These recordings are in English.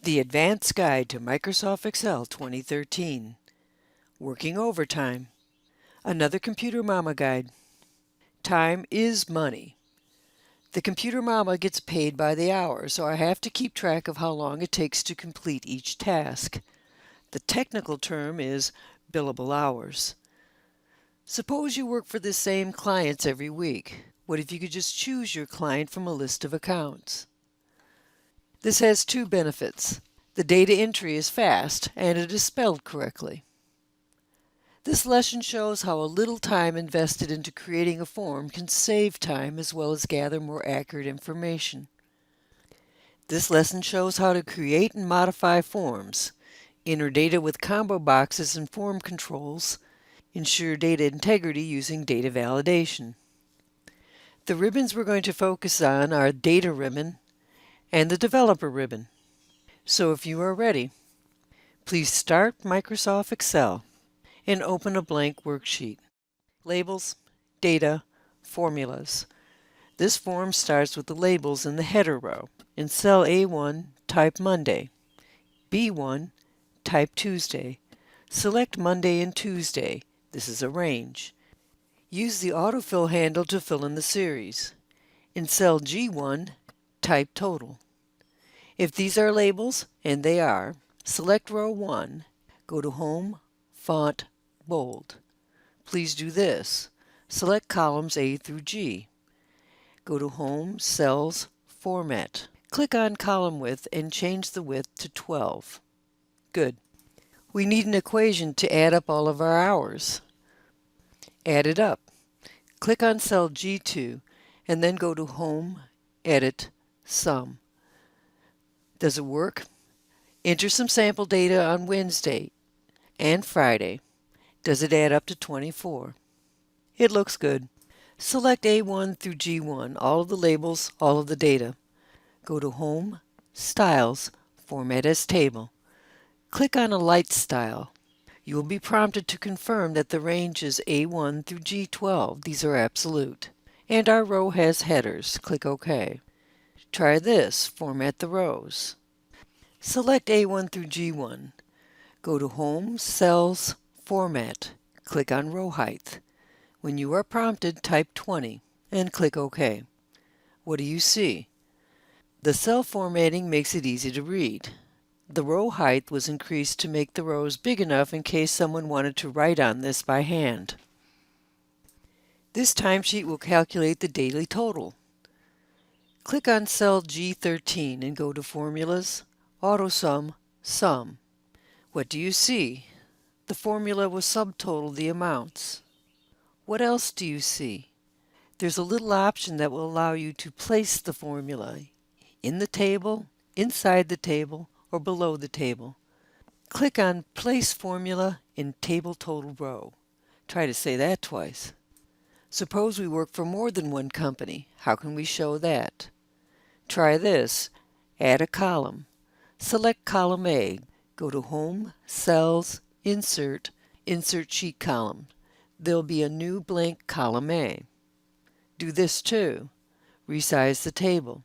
The Advanced Guide to Microsoft Excel 2013. Working Overtime. Another Computer Mama Guide. Time is money. The Computer Mama gets paid by the hour, so I have to keep track of how long it takes to complete each task. The technical term is billable hours. Suppose you work for the same clients every week. What if you could just choose your client from a list of accounts? This has two benefits. The data entry is fast and it is spelled correctly. This lesson shows how a little time invested into creating a form can save time as well as gather more accurate information. This lesson shows how to create and modify forms, enter data with combo boxes and form controls, ensure data integrity using data validation. The ribbons we're going to focus on are Data Ribbon and the Developer Ribbon. So if you are ready, please start Microsoft Excel and open a blank worksheet. Labels, Data, Formulas. This form starts with the labels in the header row. In cell A1, type Monday. B1, type Tuesday. Select Monday and Tuesday. This is a range. Use the autofill handle to fill in the series. In cell G1, type Total. If these are labels, and they are, select row 1, go to Home, Font, Bold. Please do this. Select columns A through G. Go to Home, Cells, Format. Click on column width and change the width to 12. Good. We need an equation to add up all of our hours. Add it up. Click on cell G2 and then go to Home, Edit, Sum. Does it work? Enter some sample data on Wednesday and Friday. Does it add up to 24? It looks good. Select A1 through G1, all of the labels, all of the data. Go to Home, Styles, Format as Table. Click on a light style. You will be prompted to confirm that the range is A1 through G12. These are absolute. And our row has headers. Click OK. Try this. Format the rows. Select A1 through G1. Go to Home, Cells, Format. Click on Row Height. When you are prompted, type 20 and click OK. What do you see? The cell formatting makes it easy to read. The row height was increased to make the rows big enough in case someone wanted to write on this by hand. This timesheet will calculate the daily total. Click on cell G13 and go to Formulas, AutoSum, Sum. What do you see? The formula will subtotal the amounts. What else do you see? There's a little option that will allow you to place the formula in the table, inside the table, or below the table. Click on Place Formula in Table Total Row. Try to say that twice. Suppose we work for more than one company. How can we show that? Try this. Add a column. Select column A. Go to Home, Cells, Insert, Insert Sheet Column. There'll be a new blank column A. Do this too. Resize the table.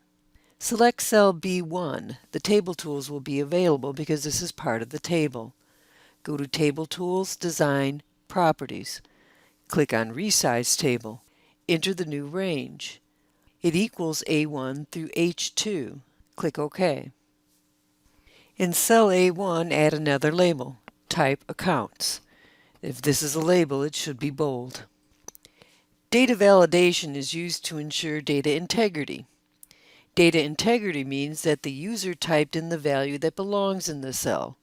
Select cell B1. The table tools will be available because this is part of the table. Go to Table Tools, Design, Properties. Click on Resize Table. Enter the new range. It equals A1 through H2. Click OK. In cell A1, add another label. Type Accounts. If this is a label, it should be bold. Data validation is used to ensure data integrity. Data integrity means that the user typed in the value that belongs in the cell.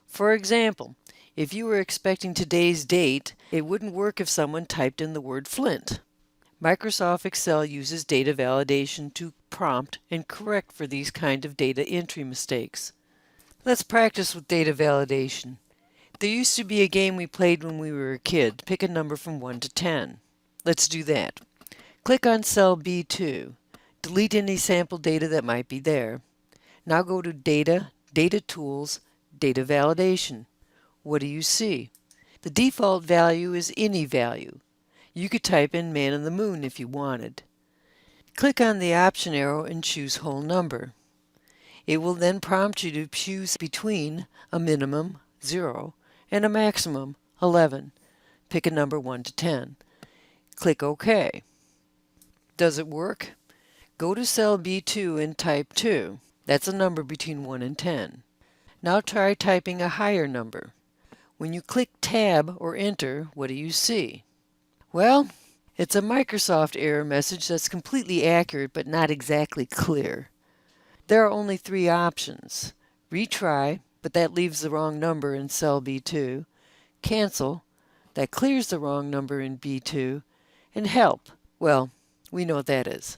For example, if you were expecting today's date, it wouldn't work if someone typed in the word Flint. Microsoft Excel uses data validation to prompt and correct for these kind of data entry mistakes. Let's practice with data validation. There used to be a game we played when we were a kid. Pick a number from 1 to 10. Let's do that. Click on cell B2. Delete any sample data that might be there. Now go to Data, Data Tools, Data Validation. What do you see? The default value is any value. You could type in man in the moon if you wanted. Click on the option arrow and choose whole number. It will then prompt you to choose between a minimum, 0, and a maximum, 11. Pick a number 1 to 10. Click OK. Does it work? Go to cell B2 and type 2. That's a number between 1 and 10. Now try typing a higher number. When you click Tab or Enter, what do you see? Well, it's a Microsoft error message that's completely accurate but not exactly clear. There are only 3 options. Retry, but that leaves the wrong number in cell B2. Cancel, that clears the wrong number in B2. And Help, well, we know what that is.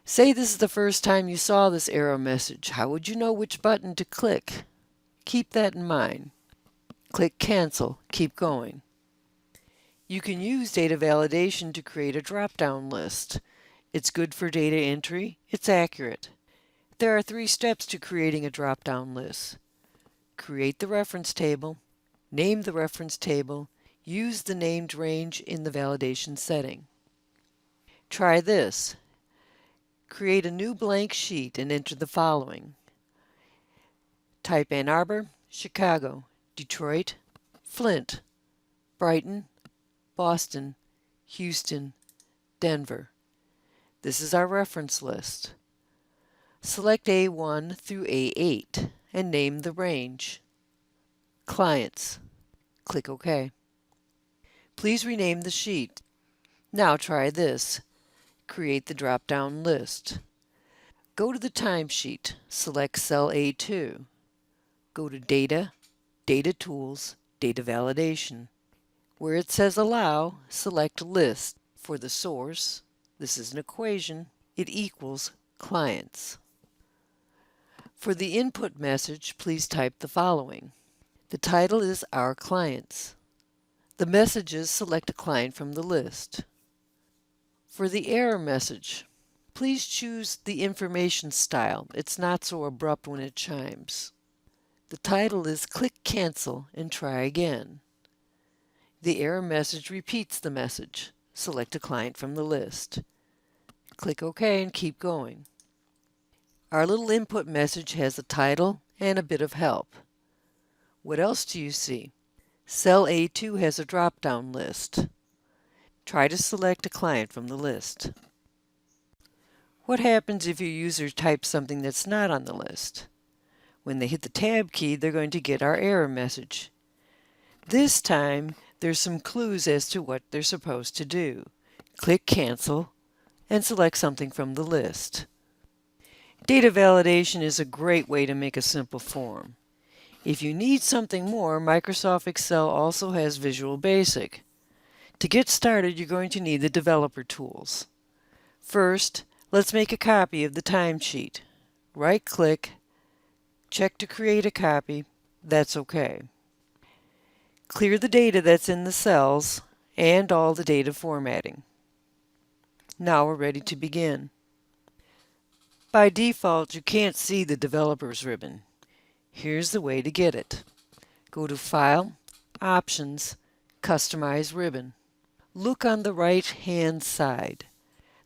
Say this is the first time you saw this error message. How would you know which button to click? Keep that in mind. Click Cancel. Keep going. You can use data validation to create a drop-down list. It's good for data entry. It's accurate. There are 3 steps to creating a drop-down list. Create the reference table, name the reference table, use the named range in the validation setting. Try this. Create a new blank sheet and enter the following. Type Ann Arbor, Chicago, Detroit, Flint, Brighton, Boston, Houston, Denver. This is our reference list. Select A1 through A8 and name the range. Clients. Click OK. Please rename the sheet. Now try this. Create the drop-down list. Go to the timesheet. Select cell A2. Go to Data, Data Tools, Data Validation. Where it says Allow, select List. For the source, this is an equation, it equals clients. For the input message, please type the following. The title is Our Clients. The messages, select a client from the list. For the error message, please choose the information style. It's not so abrupt when it chimes. The title is Click Cancel and try again. The error message repeats the message. Select a client from the list. Click OK and keep going. Our little input message has a title and a bit of help. What else do you see? Cell A2 has a drop-down list. Try to select a client from the list. What happens if your user types something that's not on the list? When they hit the Tab key, they're going to get our error message. This time, there's some clues as to what they're supposed to do. Click Cancel and select something from the list. Data validation is a great way to make a simple form. If you need something more, Microsoft Excel also has Visual Basic. To get started, you're going to need the developer tools. First, let's make a copy of the timesheet. Right-click, check to create a copy. That's OK. Clear the data that's in the cells and all the data formatting. Now we're ready to begin. By default, you can't see the Developers ribbon. Here's the way to get it. Go to File, Options, Customize Ribbon. Look on the right-hand side.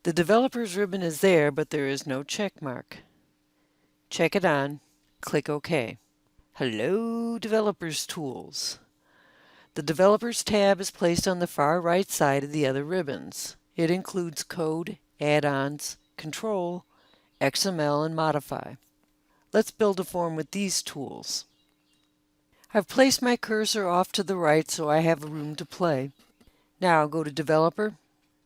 The Developers ribbon is there, but there is no check mark. Check it on. Click OK. Hello, Developers Tools. The Developers tab is placed on the far right side of the other ribbons. It includes Code, Add-ons, Control, XML, and Modify. Let's build a form with these tools. I've placed my cursor off to the right so I have room to play. Now go to Developer,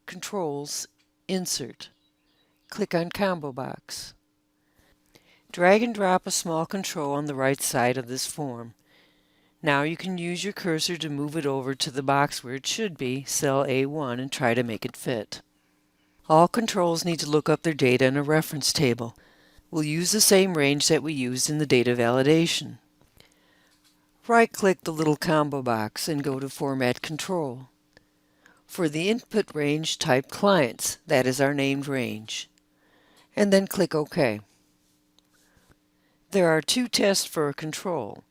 Controls, Insert. Click on Combo Box. Drag and drop a small control on the right side of this form. Now you can use your cursor to move it over to the box where it should be, cell A1, and try to make it fit. All controls need to look up their data in a reference table. We'll use the same range that we used in the data validation. Right-click the little combo box and go to Format Control. For the input range, type Clients. That is our named range. And then click OK. There are 2 tests for a control.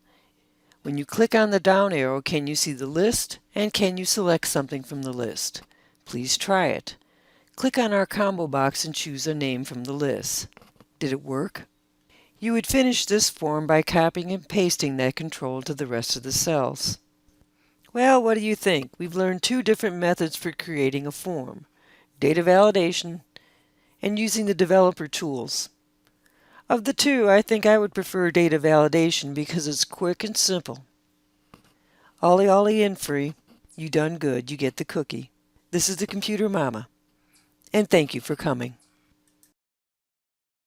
When you click on the down arrow, can you see the list and can you select something from the list? Please try it. Click on our combo box and choose a name from the list. Did it work? You would finish this form by copying and pasting that control to the rest of the cells. Well, what do you think? We've learned two different methods for creating a form: data validation and using the developer tools. Of the two, I think I would prefer data validation because it's quick and simple. Ollie ollie in free. You done good. You get the cookie. This is the Computer Mama, and thank you for coming.